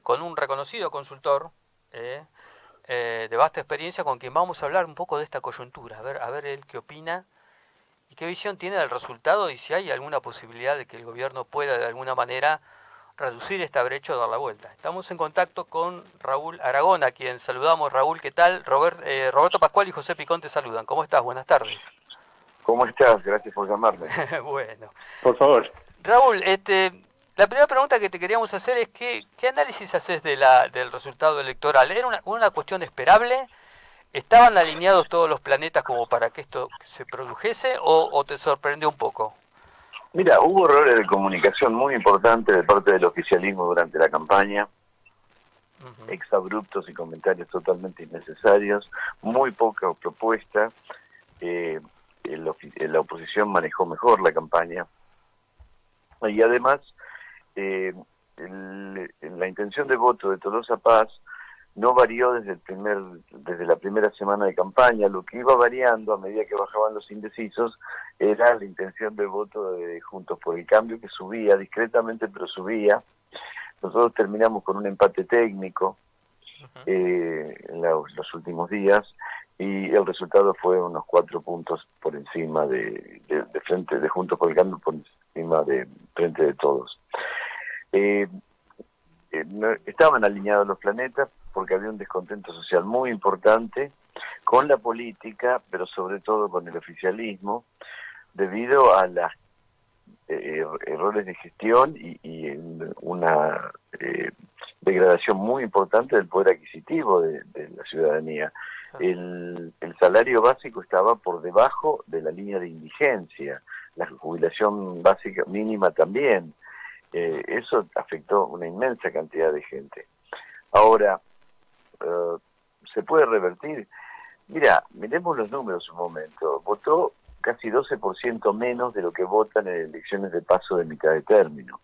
con un reconocido consultor de vasta experiencia, con quien vamos a hablar un poco de esta coyuntura, a ver él qué opina y qué visión tiene del resultado y si hay alguna posibilidad de que el gobierno pueda de alguna manera reducir esta brecha o dar la vuelta. Estamos en contacto con Raúl Aragón, a quien saludamos. Raúl, ¿qué tal? Roberto Pascual y José Picón te saludan. ¿Cómo estás? Buenas tardes. ¿Cómo estás? Gracias por llamarme. Bueno. Por favor. Raúl, la primera pregunta que te queríamos hacer es ¿qué análisis haces del resultado electoral? ¿Era una cuestión esperable? ¿Estaban alineados todos los planetas como para que esto se produjese o te sorprendió un poco? Mira, hubo errores de comunicación muy importantes de parte del oficialismo durante la campaña, exabruptos y comentarios totalmente innecesarios, muy poca propuesta. La oposición manejó mejor la campaña y además la intención de voto de Tolosa Paz no varió desde la primera semana de campaña. Lo que iba variando a medida que bajaban los indecisos era la intención de voto de Juntos por el Cambio, que subía discretamente, pero subía. Nosotros terminamos con un empate técnico en los últimos días y el resultado fue unos 4 puntos por encima de Frente de Juntos por el Cambio, por encima de Frente de Todos. Estaban alineados los planetas porque había un descontento social muy importante con la política, pero sobre todo con el oficialismo, debido a los errores de gestión y una degradación muy importante del poder adquisitivo de la ciudadanía. El salario básico estaba por debajo de la línea de indigencia, la jubilación básica mínima también. Eso afectó una inmensa cantidad de gente. Ahora, ¿se puede revertir? Mira, miremos los números un momento. Votó casi 12% menos de lo que votan en elecciones de paso de mitad de término.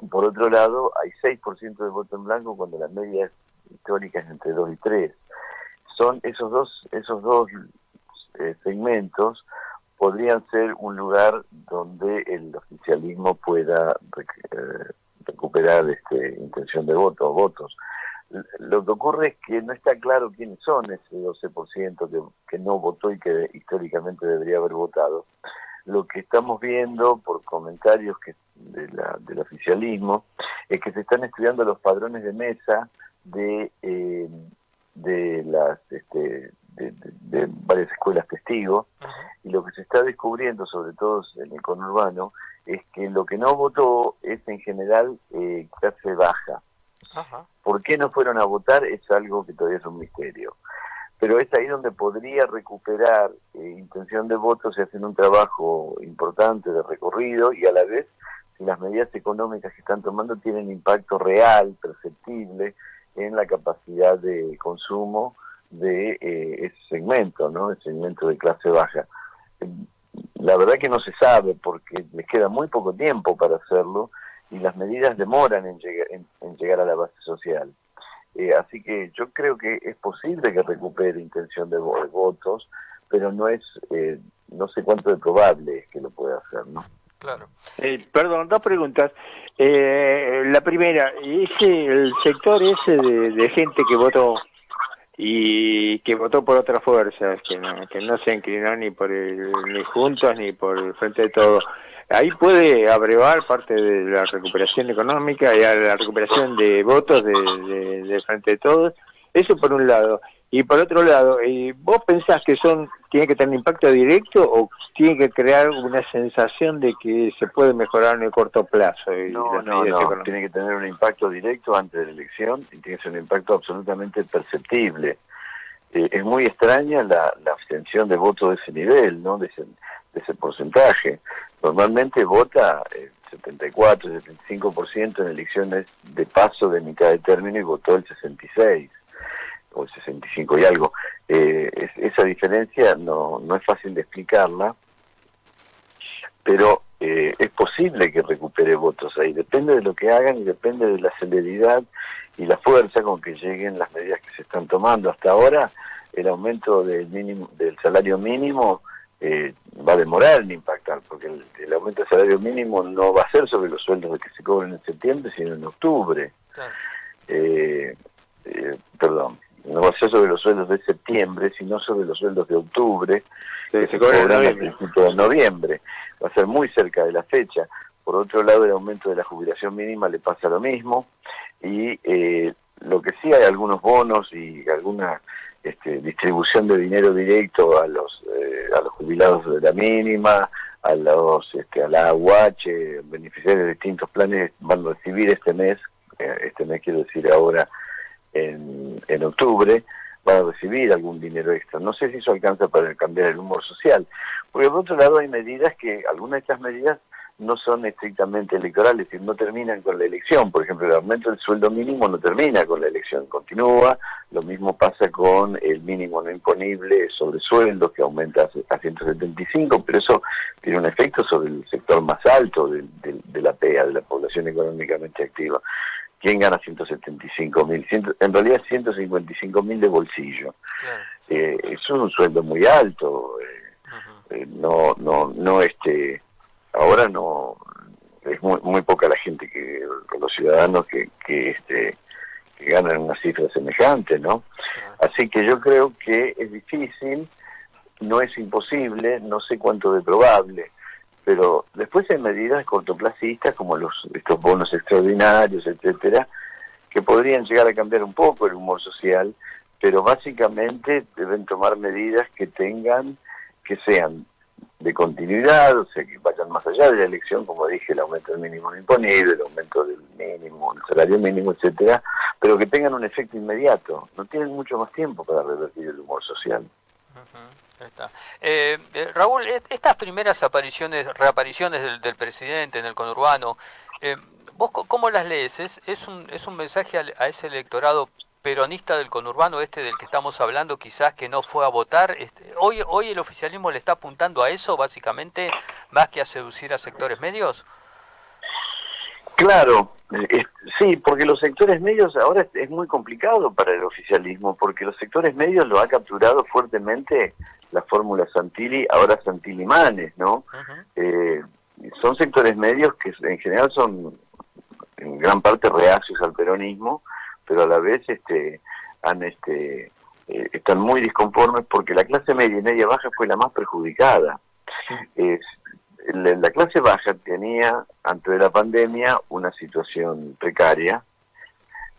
Por otro lado, hay 6% de voto en blanco cuando la media histórica es entre 2 y 3. Son esos dos segmentos podrían ser un lugar donde el oficialismo pueda recuperar intención de voto o votos. Lo que ocurre es que no está claro quiénes son ese 12% que no votó y que históricamente debería haber votado. Lo que estamos viendo por comentarios del oficialismo es que se están estudiando los padrones de mesa de varias escuelas testigos, y lo que se está descubriendo, sobre todo en el conurbano, es que lo que no votó es en general clase baja. ¿Por qué no fueron a votar? Es algo que todavía es un misterio. Pero es ahí donde podría recuperar intención de voto si hacen un trabajo importante de recorrido y a la vez si las medidas económicas que están tomando tienen impacto real, perceptible, en la capacidad de consumo de ese segmento, ¿no? El segmento de clase baja. La verdad que no se sabe porque les queda muy poco tiempo para hacerlo y las medidas demoran en llegar a la base social. Así que yo creo que es posible que recupere intención de votos, pero no sé cuánto de probable es que lo pueda hacer, ¿no? Claro. Perdón, 2 preguntas. La primera, el sector ese de gente que votó y que votó por otras fuerzas, que no se inclinó ni Juntos ni por el Frente de Todos, ahí puede abrevar parte de la recuperación económica y a la recuperación de votos de Frente de Todos. Eso por un lado. Y por otro lado, ¿vos pensás que tiene que tener impacto directo o tiene que crear una sensación de que se puede mejorar en el corto plazo? No, tiene que tener un impacto directo antes de la elección y tiene que ser un impacto absolutamente perceptible. Es muy extraña la abstención de votos de ese nivel, ¿no? De ese porcentaje. Normalmente vota 74, 75% en elecciones de paso de mitad de término y votó el 66%. O el 65 y algo. Esa diferencia no es fácil de explicarla, pero es posible que recupere votos ahí. Depende de lo que hagan y depende de la celeridad y la fuerza con que lleguen las medidas que se están tomando. Hasta ahora, el aumento del salario mínimo va a demorar en impactar, porque el aumento del salario mínimo no va a ser sobre los sueldos que se cobran en septiembre, sino en octubre. Claro. Perdón, no va a ser sobre los sueldos de septiembre, sino sobre los sueldos de octubre, que se cobran a principios de noviembre. Va a ser muy cerca de la fecha. Por otro lado, el aumento de la jubilación mínima le pasa lo mismo, y lo que sí hay algunos bonos y alguna distribución de dinero directo a los jubilados de la mínima, a la AUH, beneficiarios de distintos planes van a recibir este mes quiero decir ahora en octubre, van a recibir algún dinero extra. No sé si eso alcanza para cambiar el humor social, porque por otro lado hay medidas que, algunas de estas medidas no son estrictamente electorales, y no terminan con la elección. Por ejemplo, el aumento del sueldo mínimo no termina con la elección, continúa. Lo mismo pasa con el mínimo no imponible sobre sueldos, que aumenta a 175, pero eso tiene un efecto sobre el sector más alto de la PEA, de la población económicamente activa. ¿Quién gana 175.000? En realidad 155.000 de bolsillo. Claro. Eso es un sueldo muy alto. Ahora no, es muy poca la gente, los ciudadanos que ganan una cifra semejante, ¿no? Así que yo creo que es difícil, no es imposible, no sé cuánto de probable, pero después hay medidas cortoplacistas como estos bonos extraordinarios, etcétera, que podrían llegar a cambiar un poco el humor social, pero básicamente deben tomar medidas que sean de continuidad, o sea, que vayan más allá de la elección, como dije, el aumento del mínimo imponible, el aumento del mínimo, el salario mínimo, etcétera, pero que tengan un efecto inmediato. No tienen mucho más tiempo para revertir el humor social. Está. Raúl, estas primeras reapariciones del presidente en el conurbano, ¿vos cómo las lees? ¿Es un mensaje a ese electorado peronista del conurbano del que estamos hablando, quizás, que no fue a votar? Hoy el oficialismo le está apuntando a eso, básicamente, más que a seducir a sectores medios. Claro, sí, porque los sectores medios ahora es muy complicado para el oficialismo, porque los sectores medios lo ha capturado fuertemente la fórmula Santilli, ahora Santilli-Manes, ¿no? Son sectores medios que en general son en gran parte reacios al peronismo, pero a la vez están muy disconformes porque la clase media y media baja fue la más perjudicada. La clase baja tenía, antes de la pandemia, una situación precaria,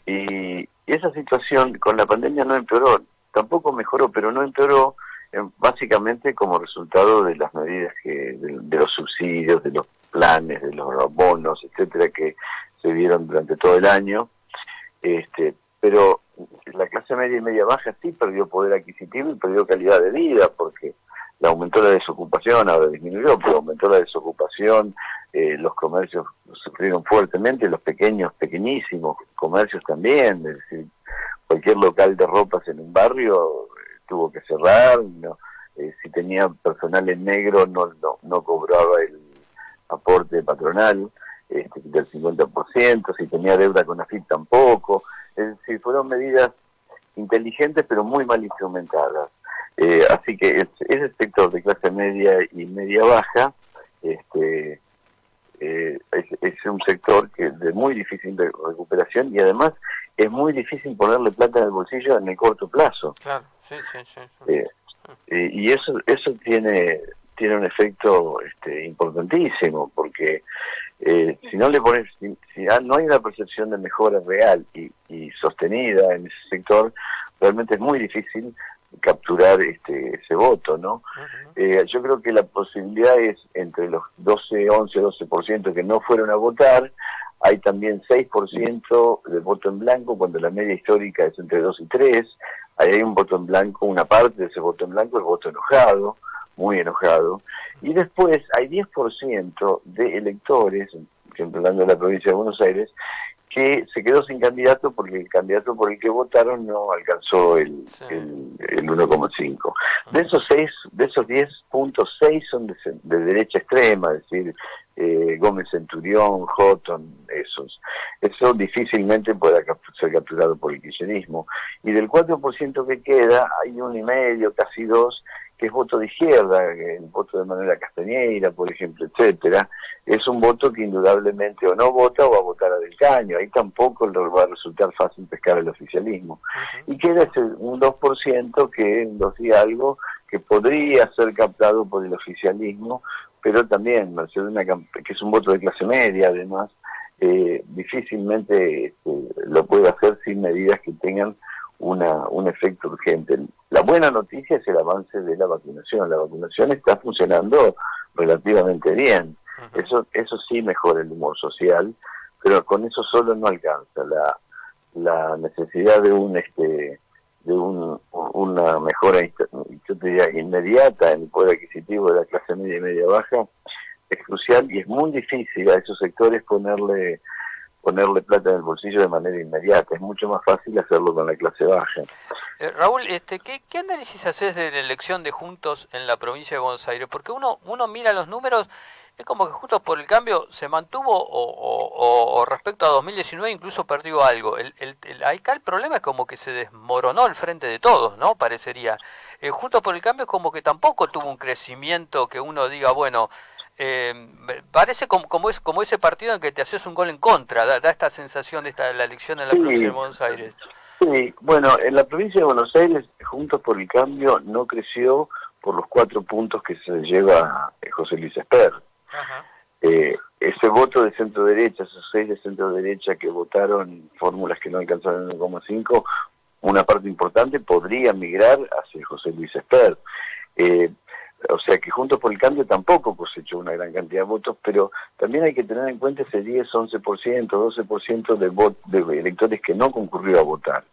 y esa situación con la pandemia no empeoró, tampoco mejoró, pero no empeoró, básicamente como resultado de las medidas de los subsidios, de los planes, de los bonos, etcétera, que se dieron durante todo el año. Pero la clase media y media baja sí perdió poder adquisitivo y perdió calidad de vida, porque le aumentó la desocupación, ahora disminuyó, pero aumentó la desocupación, los comercios sufrieron fuertemente, los pequeñísimos comercios también, es decir, cualquier local de ropas en un barrio tuvo que cerrar, si tenía personal en negro no cobraba el aporte patronal del 50%, si tenía deuda con AFIP tampoco. Es decir, fueron medidas inteligentes pero muy mal instrumentadas. Así que ese sector de clase media y media baja es un sector que de muy difícil recuperación, y además es muy difícil ponerle plata en el bolsillo en el corto plazo. Claro, sí. Y eso tiene un efecto importantísimo, porque si no le pones, si no hay una percepción de mejora real y sostenida en ese sector, realmente es muy difícil capturar ese voto, ¿no? Yo creo que la posibilidad es entre los 12% que no fueron a votar. Hay también 6% de voto en blanco, cuando la media histórica es entre 2 y 3. Ahí hay un voto en blanco, una parte de ese voto en blanco es voto enojado, muy enojado. Y después hay 10% de electores, siempre hablando de la provincia de Buenos Aires, que se quedó sin candidato porque el candidato por el que votaron no alcanzó el 1,5. De esos 10.6 son de derecha extrema, es decir, Gómez Centurión, Houghton, esos. Eso difícilmente podrá ser capturado por el kirchnerismo. Y del 4% que queda, hay 1,5, casi 2, que es voto de izquierda, el voto de Manuela Castañeira, por ejemplo, etcétera, es un voto que indudablemente o no vota o va a votar a Del Caño. Ahí tampoco le va a resultar fácil pescar el oficialismo. Y queda ese un 2% que, algo, que podría ser captado por el oficialismo, pero también, que es un voto de clase media, además, difícilmente lo puede hacer sin medidas que tengan un efecto urgente. La buena noticia es el avance de la vacunación. La vacunación está funcionando relativamente bien. Eso sí mejora el humor social, pero con eso solo no alcanza. La necesidad de una mejora, yo te diría, inmediata en el poder adquisitivo de la clase media y media baja es crucial, y es muy difícil a esos sectores ponerle plata en el bolsillo de manera inmediata. Es mucho más fácil hacerlo con la clase baja. Raúl, ¿qué análisis haces de la elección de Juntos en la provincia de Buenos Aires? Porque uno mira los números, es como que Juntos por el Cambio se mantuvo o respecto a 2019 incluso perdió algo. Acá el problema es como que se desmoronó el frente de todos, ¿no? Parecería. Juntos por el Cambio es como que tampoco tuvo un crecimiento que uno diga, bueno, parece como ese partido en que te haces un gol en contra, da esta sensación de la elección en la provincia de Buenos Aires. Sí, bueno, en la provincia de Buenos Aires, Juntos por el Cambio no creció por los 4 puntos que se lleva José Luis Esper. Ese voto de centro derecha, esos 6 de centro derecha que votaron fórmulas que no alcanzaron el 1,5, una parte importante podría migrar hacia José Luis Esper. O sea que Juntos por el Cambio tampoco cosechó una gran cantidad de votos, pero también hay que tener en cuenta ese 10, 11%, 12% de electores que no concurrió a votar.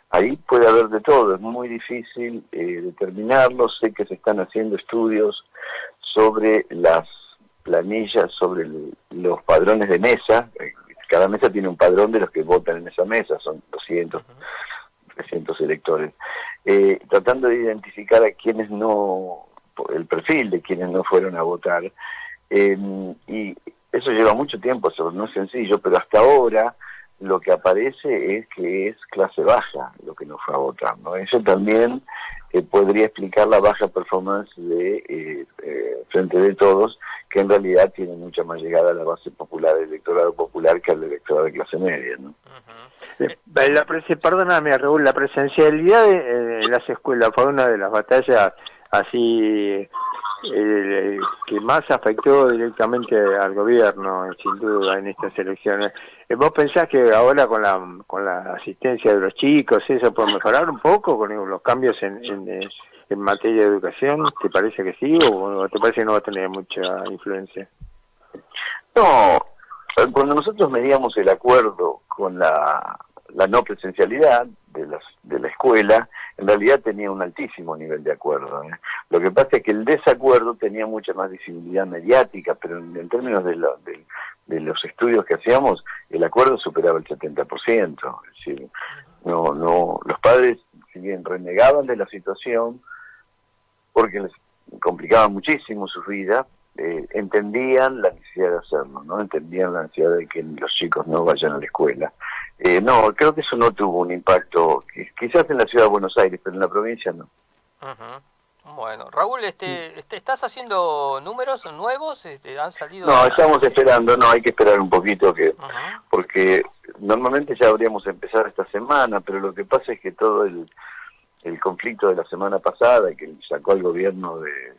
Ahí puede haber de todo, es muy difícil determinarlo. Sé que se están haciendo estudios sobre las planillas, sobre los padrones de mesa. Cada mesa tiene un padrón de los que votan en esa mesa, son 200, 300 electores. Tratando de identificar a quienes no, el perfil de quienes no fueron a votar, y eso lleva mucho tiempo, eso no es sencillo, pero hasta ahora lo que aparece es que es clase baja lo que no fue a votar, ¿no? Eso también podría explicar la baja performance de Frente de Todos, que en realidad tiene mucha más llegada a la base popular, el electorado popular, que al electorado de clase media, ¿no? Perdóname, Raúl, la presencialidad en las escuelas fue una de las batallas así que más afectó directamente al gobierno, sin duda, en estas elecciones. ¿Vos pensás que ahora con la asistencia de los chicos eso puede mejorar un poco con los cambios en materia de educación? ¿Te parece que sí o te parece que no va a tener mucha influencia? No, cuando nosotros medíamos el acuerdo con la no presencialidad de la escuela, en realidad tenía un altísimo nivel de acuerdo. Lo que pasa es que el desacuerdo tenía mucha más visibilidad mediática, pero en términos de los estudios que hacíamos, el acuerdo superaba el 70%. Es decir, los padres, si bien renegaban de la situación, porque les complicaba muchísimo su vida, entendían la necesidad de hacerlo, ¿no? Entendían la necesidad de que los chicos no vayan a la escuela. No, creo que eso no tuvo un impacto, quizás en la ciudad de Buenos Aires, pero en la provincia no. Bueno, Raúl, ¿estás haciendo números nuevos? ¿Han salido? No, estamos esperando, hay que esperar un poquito, porque normalmente ya habríamos empezado esta semana, pero lo que pasa es que todo el conflicto de la semana pasada, que sacó al gobierno de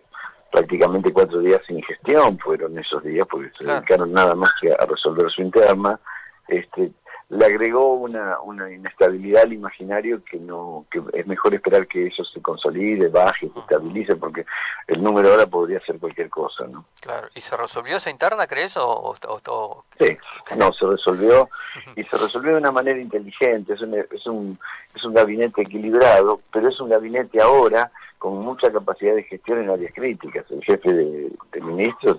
prácticamente 4 días sin gestión, fueron esos días, porque se dedicaron nada más que a resolver su interna, le agregó una inestabilidad al imaginario que es mejor esperar que eso se consolide, baje, se estabilice, porque el número ahora podría ser cualquier cosa, ¿no? Claro. ¿Y se resolvió esa interna, crees? Sí, no, se resolvió, y se resolvió de una manera inteligente. Es un gabinete equilibrado, pero es un gabinete ahora con mucha capacidad de gestión en áreas críticas. El jefe de ministros,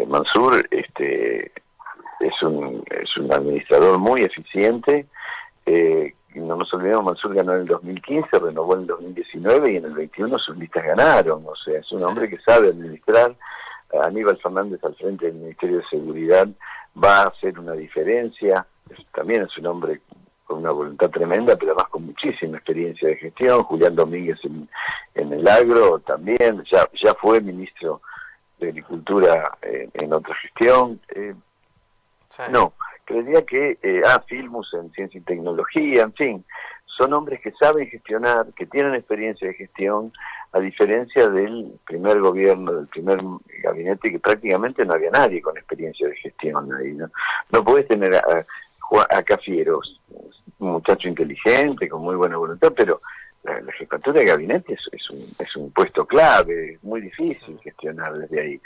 Mansur, es un administrador muy eficiente. No nos olvidemos, Mansur ganó en el 2015, renovó en el 2019 y en el 21 sus listas ganaron. O sea, es un hombre que sabe administrar. Aníbal Fernández al frente del Ministerio de Seguridad va a hacer una diferencia. También es un hombre con una voluntad tremenda, pero además con muchísima experiencia de gestión. Julián Domínguez en el agro también, ya fue ministro de Agricultura en otra gestión. Sí. No, creería que Filmus en Ciencia y Tecnología, en fin, son hombres que saben gestionar, que tienen experiencia de gestión, a diferencia del primer gobierno, del primer gabinete, que prácticamente no había nadie con experiencia de gestión ahí, ¿no? No podés tener a Cafieros, un muchacho inteligente, con muy buena voluntad, pero la jefatura de gabinete es un puesto clave, es muy difícil gestionar desde ahí.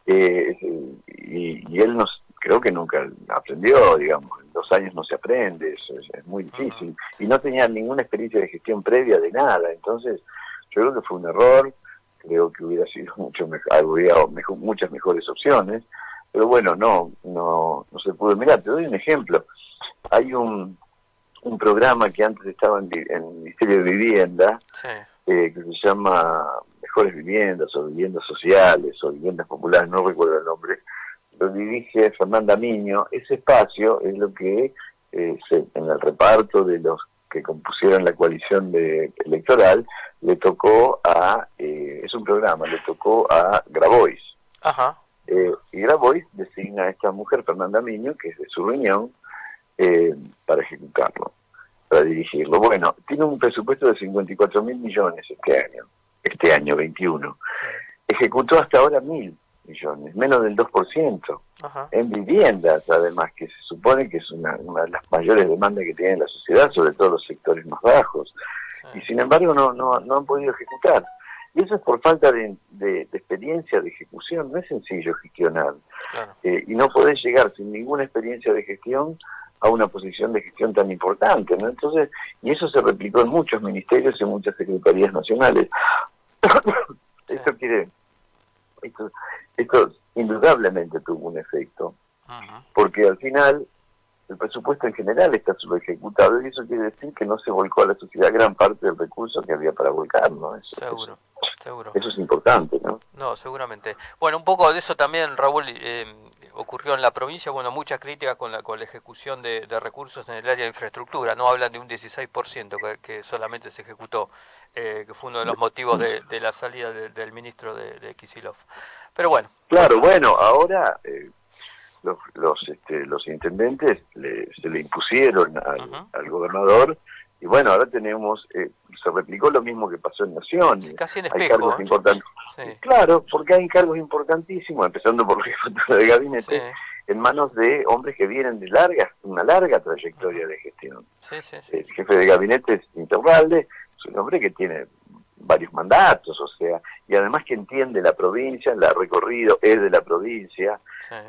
Y él creo que nunca aprendió, digamos, en 2 años no se aprende, eso es muy difícil, y no tenía ninguna experiencia de gestión previa de nada, entonces yo creo que fue un error, creo que hubiera sido muchas mejores opciones, pero bueno, no se pudo. Mirá, te doy un ejemplo, hay un programa que antes estaba en el Ministerio de Vivienda, sí, que se llama Mejores Viviendas, o Viviendas Sociales, o Viviendas Populares, no recuerdo el nombre, lo dirige Fernanda Miño. Ese espacio es lo que en el reparto de los que compusieron la coalición electoral le tocó es un programa, le tocó a Grabois. Ajá. Y Grabois designa a esta mujer, Fernanda Miño, que es de su reunión, para ejecutarlo, para dirigirlo. Bueno, tiene un presupuesto de 54.000 millones este año 21. Sí. Ejecutó hasta ahora 1.000 millones, menos del 2%. Ajá. En viviendas, además, que se supone que es una de las mayores demandas que tiene la sociedad, sobre todo los sectores más bajos. Sí. Y sin embargo no han podido ejecutar. Y eso es por falta de experiencia de ejecución. No es sencillo gestionar. Claro. Y no podés llegar sin ninguna experiencia de gestión a una posición de gestión tan importante, ¿no? Entonces, y eso se replicó en muchos ministerios y en muchas secretarías nacionales. Sí. Esto indudablemente tuvo un efecto, porque al final el presupuesto en general está subejecutado, y eso quiere decir que no se volcó a la sociedad gran parte del recurso que había para volcar, ¿no? Seguro. Eso es importante, ¿no? No, seguramente. Bueno, un poco de eso también, Raúl, ocurrió en la provincia, bueno, muchas críticas con la ejecución de recursos en el área de infraestructura, no hablan de un 16% que solamente se ejecutó, que fue uno de los motivos de la salida del ministro de Kicillof. Pero bueno. Claro, bueno, ahora los intendentes se le impusieron al gobernador, y bueno, ahora tenemos, se replicó lo mismo que pasó en Nación. Sí, casi en espejo. Hay cargos importantes. Sí. Claro, porque hay cargos importantísimos, empezando por la jefatura de gabinete, sí, en manos de hombres que vienen de una larga trayectoria de gestión. Sí. El jefe de gabinete es Intervalde, es un hombre que tiene varios mandatos, o sea, y además que entiende la provincia, la ha recorrido, es de la provincia,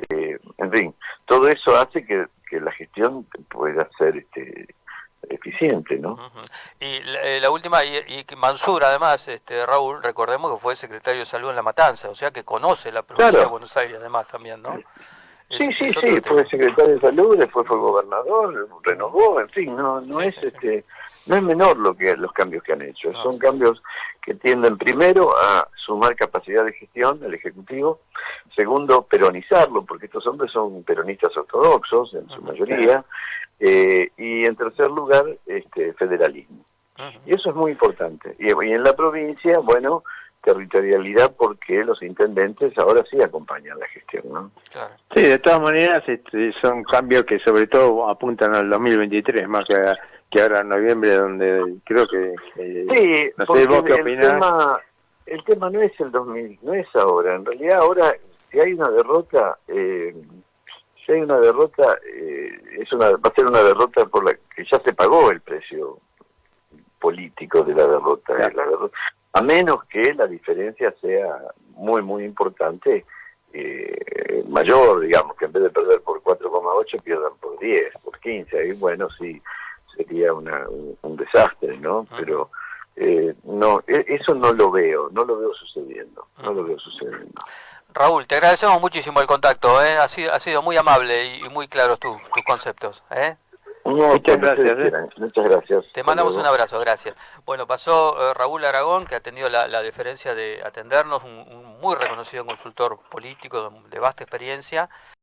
sí. En fin, todo eso hace que la gestión pueda ser eficiente, ¿no? Y la última, y Mansur además, Raúl, recordemos que fue secretario de Salud en La Matanza, o sea que conoce la provincia, claro, de Buenos Aires además también, ¿no? Sí, fue secretario de Salud, después fue gobernador, renovó, en fin, no es menor los cambios que han hecho, son cambios que tienden primero a sumar capacidad de gestión del Ejecutivo, segundo, peronizarlo, porque estos hombres son peronistas ortodoxos en su mayoría, y en tercer lugar, federalismo. Y eso es muy importante. Y en la provincia, bueno, territorialidad, porque los intendentes ahora sí acompañan la gestión, ¿no? Claro. Sí, de todas maneras son cambios que sobre todo apuntan al 2023, más que ahora en noviembre, donde creo que... sí, no sé, ¿vos qué opinás? El tema no es el 2000, no es ahora. En realidad ahora, si hay una derrota, va a ser una derrota por la que ya se pagó el precio político de la derrota. Claro. A menos que la diferencia sea muy, muy importante, mayor, digamos, que en vez de perder por 4,8 pierdan por 10, por 15, y bueno, sí, sería un desastre, ¿no? Pero no, eso no lo veo sucediendo, Raúl, te agradecemos muchísimo el contacto, ha sido muy amable y muy claros tus conceptos, Muchas gracias. Muchas gracias. Te mandamos un abrazo, gracias. Bueno, pasó Raúl Aragón, que ha tenido la deferencia de atendernos, un muy reconocido consultor político de vasta experiencia.